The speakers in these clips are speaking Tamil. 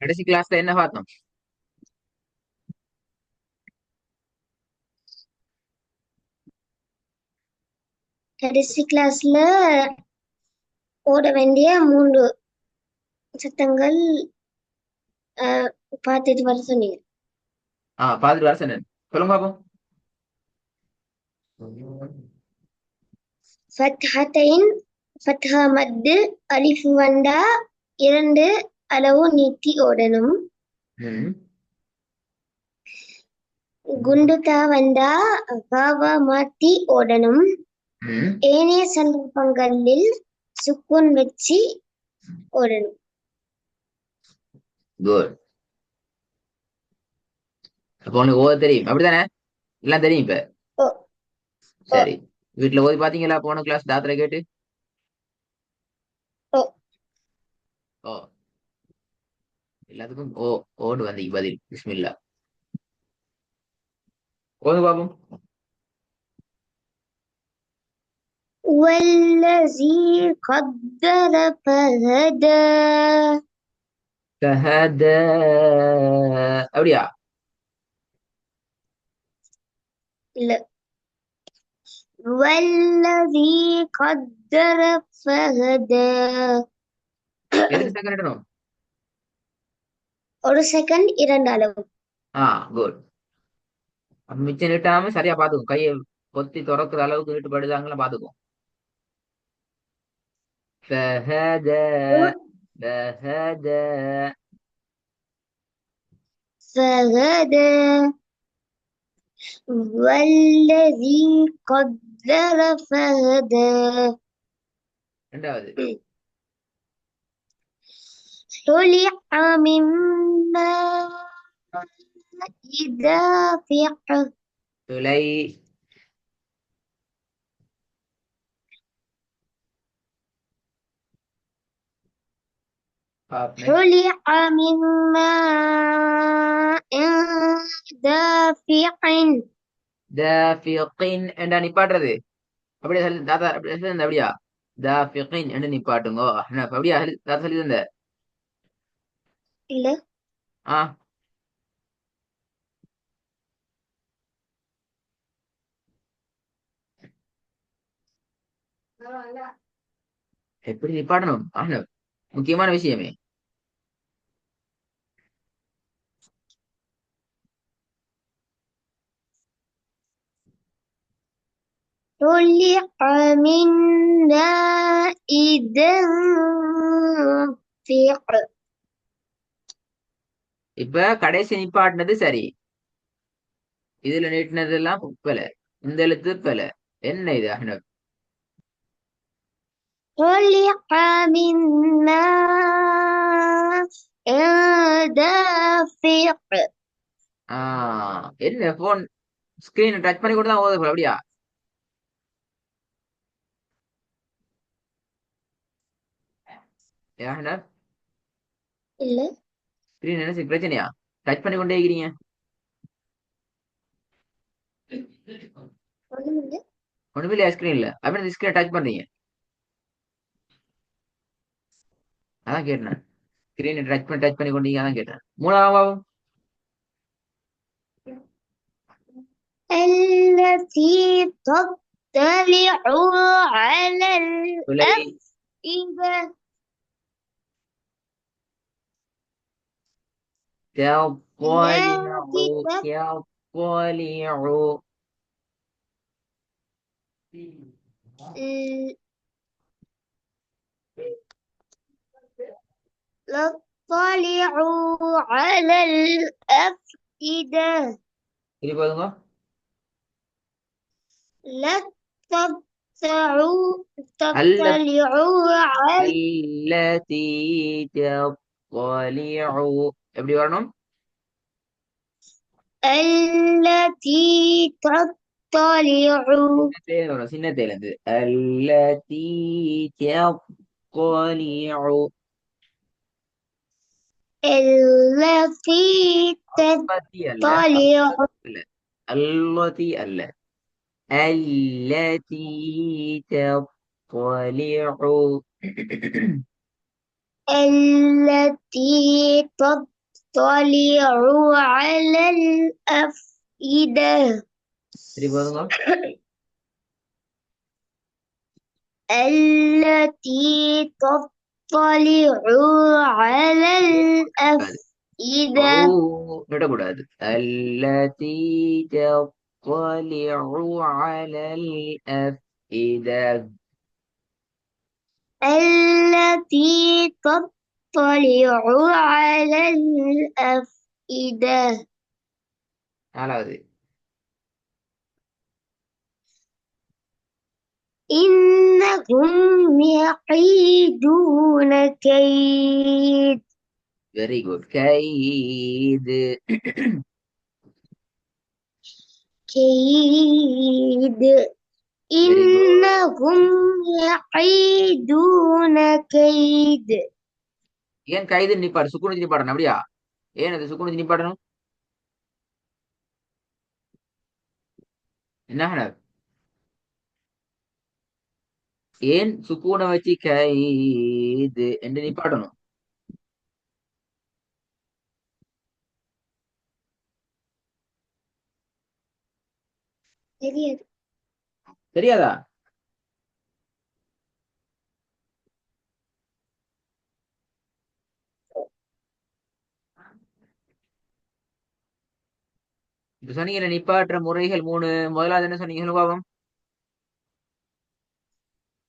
கடைசி கிளாஸ்ல என்ன பார்த்தோம்? கடைசி கிளாஸ்ல ஓட வேண்டிய 3 சத்தங்கள் பார்த்துட்டு வர சொன்னீங்க. பார்த்துட்டு வர சொன்னேன். சொல்லுங்க பாப்போம். ஃபத்ஹத்தைன், ஃபத்ஹா மத்து, அலிஃப் வந்தா 2 அளவு நீட்டி ஓடணும். ம், குண்டுதா வந்தா வாவா மாத்தி ஓடணும். ம். ஏனைய சந்தர்ப்பங்களில் சுக்குன் வச்சு ஓடணும். குட். அப்போ உனக்கு ஓத தெரியும் அப்படித்தானே? எல்லாம் தெரியும் இப்ப. ஓ ஓ சரி. வீட்டுல ஓதி பாத்தீங்களா போன கிளாஸ் தாத்திர கேட்டு? ஓ ஓ, எல்லாத்துக்கும் ஓ ஓடு வந்தீங்க பதில். பிஸ்மில்லா. ஓது பாப்போம். والذي قدر فهدى. ஷஹத. அப்படியா? இல்ல. والذي قدر فهدى. எத்தனை செகண்ட் இடணும்? ஒரு செகண்ட் 2 அளவு. குட். மிச்சம் நீட்டாம சரியா பாத்துக்கும். கையை பொத்தி திறக்கிற அளவுக்கு நீட்டு படுதாங்கலாம் பாத்துக்கும். ஷஹத. ஷஹத. فهدى والذي قدر فهدى. ரெண்டாவது. طلع من ماء دافق. துளை. next. طلع من ماء دافق. தாஃபிகின் என்றா நிப்பாட்டுறது. அப்படியே சொல்லி தாத்தா அப்படியே சொல்லி தந்த அப்படியா? தாஃபிகின் என்று நிப்பாட்டுங்கோ. அப்படியா தாத்தா சொல்லி தந்த? இல்ல. ஆ எப்படி நிப்பாட்டணும்? முக்கியமான விஷயமே. طلع من ماء دافق. இப்ப கடைசி நிப்பாட்டினது சரி. இதுல நீட்டினது எல்லாம் பிழை. இந்த எழுத்து பிழை. என்ன இது அஹ்னப்? طلع من ماء دافق. என்ன போன் ஸ்கிரீன் டச் பண்ணி கூட தான் ஓதுது போல, அப்படியா? அஹ்னப், இல்ல. ஸ்கிரீன் என்ன பிரச்சனையா? டச் பண்ணி கொண்டே இருக்கிறீங்க. ஒண்ணுமில்ல. ஒண்ணுமே இல்லையா ஸ்கிரீன்ல? அப்படி ஸ்கிரீன் டச் பண்றீங்க? அதான் கேட்டேன். ஸ்கிரீன் டச் பண்ணி கொண்டீங்க, அதான் கேட்டேன். மூணாவது. التي تطلع على துளை. الأفئدة. تطلع. التي يطلع. تطلع على الأفئدة. இது போதுங்க. لا تطلع التي على تطلع. எப்படி வரணும்? التي تطلع. சின்னத்தேல வரும், சின்னத்தேல இருந்து. التي تطلع. التي التي அல்ல. تطلع. அல்ல. التي அல்ல. التي تطلع. التي تطلع على الأفئدة சரி போதுங்க. التي تطلع على الأفئدة விடக்கூடாது. அல்லதி தத்லிஉ அலல் அஃஇதா. التي تطلع على الأفئدة நாலாவது. إنهم يقيدون كيد வெரி குட். கைது. كيد வெரி குட். إنهم يقيدون كيد ஏன் கைது நிப்பாடு? சுக்குனு நிப்பாடணும் அப்படியா? ஏன் அது சுக்குனு நிப்பாடணும்? என்ன ஹனப்? ஏன் சுக்கூனை வச்சு கைது என்று நிப்பாடணும்? தெரியாது தெரியாதா? இப்ப சொன்னீங்கல்ல நிப்பாட்டுற முறைகள் 3. முதலாவது என்ன சொன்னீங்க பாவம்?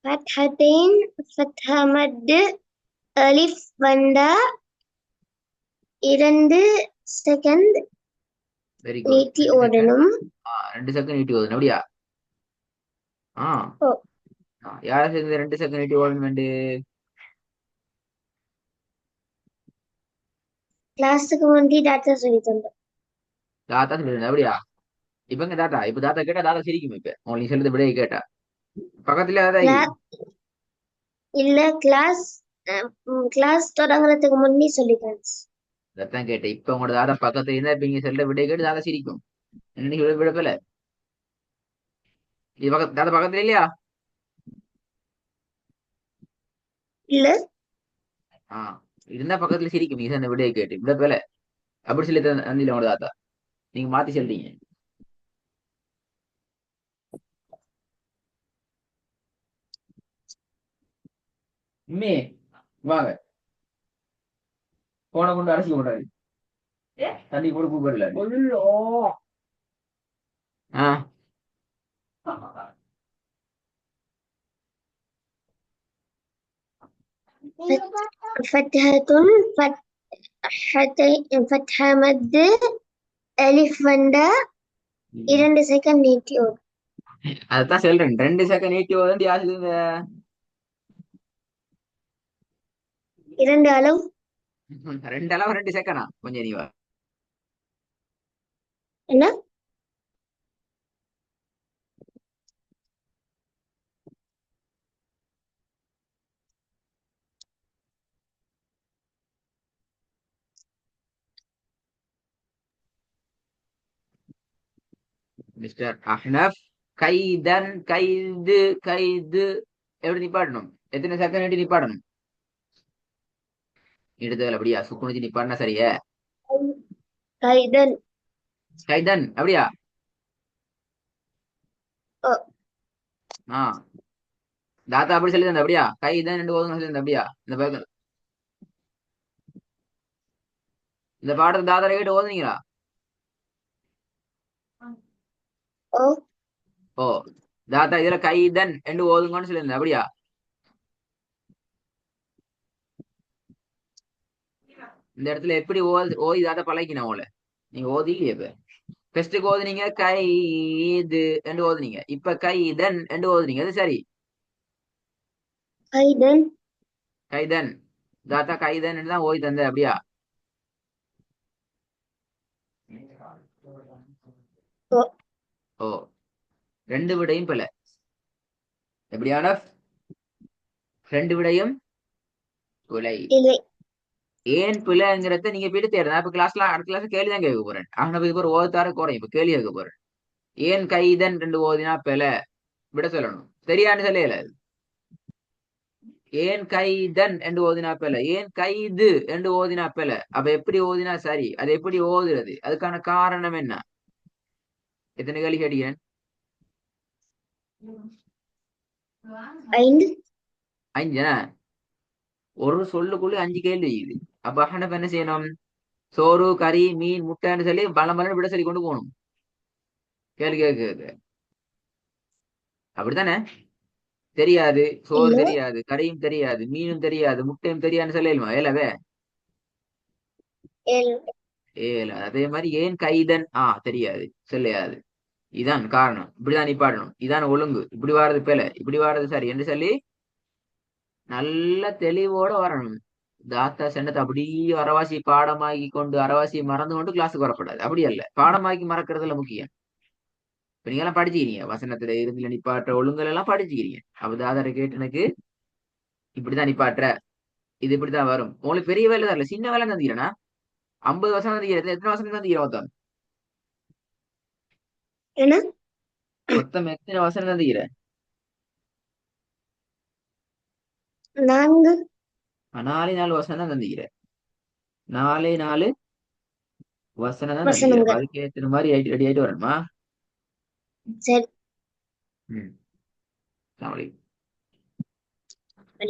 فتحتين فتحة مد ألف வந்தா 2 செகண்ட் வெரி குட். நீட்டி 2 செகண்ட். ஓடணும் 2 செகண்ட் நீட்டி ஓடுது அப்படியா? ஆ ஓ யார சேர்ந்து 2 செகண்ட் நீட்டி ஓடணும் வேண்டு? கிளாஸுக்கு முந்தி டாட்டா சொல்லி தந்தேன் தாத்தா சொல்லிருந்தேன் அப்படியா? இப்பங்க தாத்தா இப்ப தாத்தா கேட்டா தாத்தா சிரிக்கும். இப்ப உங்களுக்கு சொல்றது விடையை கேட்டா பக்கத்துல அதான் கிளாஸ் இல்ல கிளாஸ் தொடங்குறதுக்கு முன்னே சொல்லி தந்தேன் அதான் கேட்டேன். இப்ப உங்களோட தாத்தா பக்கத்துல இருந்தா இப்ப நீங்க சொல்ற விடையை கேட்டு தாத்தா சிரிக்கும். இன்னைக்கு விடப்பல இது பக்கத்து தாத்தா பக்கத்துல இல்லையா? இல்ல ஆ இருந்தா பக்கத்துல சிரிக்கும் நீங்க அந்த விடையை கேட்டு விடப்பல அப்படி சொல்லி தந்தில உங்களோட தாத்தா. நீங்க மாத்தி சொல்றீங்க. உண்மையே வாங்க போன கொண்டு அரைச்சி கொண்டாரு தண்ணி கூட கூப்பிடல. ஆ فتحة فتحة مد ألف வந்தா 2 செகண்ட் நீட்டி ஓடும் அதான் சொல்றேன். 2 செகண்ட் நீட்டி வந்து யாரு இந்த 2 அளவு 2 அளவு 2 செகண்டா? கொஞ்சம் நீ வா. என்ன மிஸ்டர் அஹ்னப் கைதன் கைது கைது எப்படி நிப்பாடணும்? எத்தனை செகண்ட் நீட்டி நிப்பாடணும்? இடுதல் அப்படியா? சுக்குனிச்சு நிப்பாடினா சரியா? கைதன் கைதன் அப்படியா? ஓ ஆ தாத்தா அப்படி சொல்லி தந்த அப்படியா? கைதன் 2 ஓதுங்க சொல்லி தந்த அப்படியா? இந்த பாடத்தை தாத்தா கேட்டு ஓதுனீங்களா? ஓ ஓ தாத்தா இதுல கைதன் 2 ஓதுங்கன்னு சொல்லி தந்த அப்படியா? இந்த இடத்துல எப்படி ஓதி தாத்தா பழகினா உங்களை? நீங்க ஓதிக்கலையே இப்ப. ஃபர்ஸ்ட்டுக்கு ஓதுனீங்க கைது என்று ஓதுனீங்க. இப்ப கைதன் என்று ஓதுனீங்க. அது சரி. கைதன் கைதன் தாத்தா கைதன் தான் ஓதி தந்த அப்படியா? ஓ ஓ 2 விடையும் பிழை. எப்படியான 2 விடையும் பிழை. இல்லை ஏன் பிழைங்கிறத நீங்க போயிட்டு தேடுங்க. நான் இப்ப கிளாஸ்ல அடுத்த கிளாஸ் கேள்விதான் கேட்க போறேன். ஆனா இப்ப ஒரு ஓதுத்தார குறையும். இப்ப கேள்வி கேட்க போறேன். ஏன் கைதன் 2 ஓதினா பிழை விட சொல்லணும். சரியான்னு சொல்லல. ஏன் கைதன் என்று ஓதினா பெல, ஏன் கைது என்று ஓதினா பெல. அப்ப எப்படி ஓதினா சரி, அது எப்படி ஓதுறது, அதுக்கான காரணம் என்ன? எத்தனை கேள்வி கேட்டீங்க? 5. 5. ஒரு சொல்லுக்குள்ள 5 கேள்வி இது. அப்ப அஹனப் என்ன செய்யணும்? சோறு, கறி, மீன், முட்டைன்னு சொல்லி பலம் பலம் விட சொல்லி கொண்டு போகணும். கேள்வி கேட்க அப்படித்தானே? தெரியாது, சோறு இல்ல. தெரியாது, கறியும் தெரியாது, மீனும் தெரியாது, முட்டையும் தெரியாதுன்னு சொல்லலுமா? ஏலவே 7. ஏல. அதே மாதிரி ஏன் கைதன் தெரியாது, சொல்லையாது. இதான் காரணம், இப்படிதான் நிப்பாட்டணும், இதான் ஒழுங்கு, இப்படி வாரது பேல, இப்படி வாரது சரி என்று சொல்லி நல்ல தெளிவோட வரணும். தாத்தா சென்னத்தை அப்படியே அறவாசி பாடமாக்கி கொண்டு அறவாசியை மறந்து கொண்டு கிளாஸுக்கு வரக்கூடாது. அப்படி அல்ல, பாடமாக்கி மறக்கிறதுல முக்கியம். இப்ப நீங்க எல்லாம் படிச்சுக்கிறீங்க, வசனத்துல இருந்து நிப்பாட்டுற ஒழுங்கல் எல்லாம் படிச்சுக்கிறீங்க. அப்ப தாதாரை கேட்டு எனக்கு இப்படிதான் நிப்பாட்டுற, இது இப்படித்தான் வரும். உங்களுக்கு பெரிய வேலை தான் இல்ல, சின்ன வேலை தந்தீங்கன்னா 50 வருஷம் தந்தீங்க. எத்தனை வருஷம் தந்தீங்க மொத்தம்? என்ன? மொத்தம் எத்தனை வருஷம் தந்தீங்க? 4 4 வருஷம் தான் தந்தீங்க. 4 வசனம் தான் தந்தீங்க. அப்ப வசனங்கள். அதுக்கு ஏத்துற மாதிரி ரெடி ஆயிட்டு வரணுமா? சரி. ம். அஸ்ஸலாமு அலைக்கும்.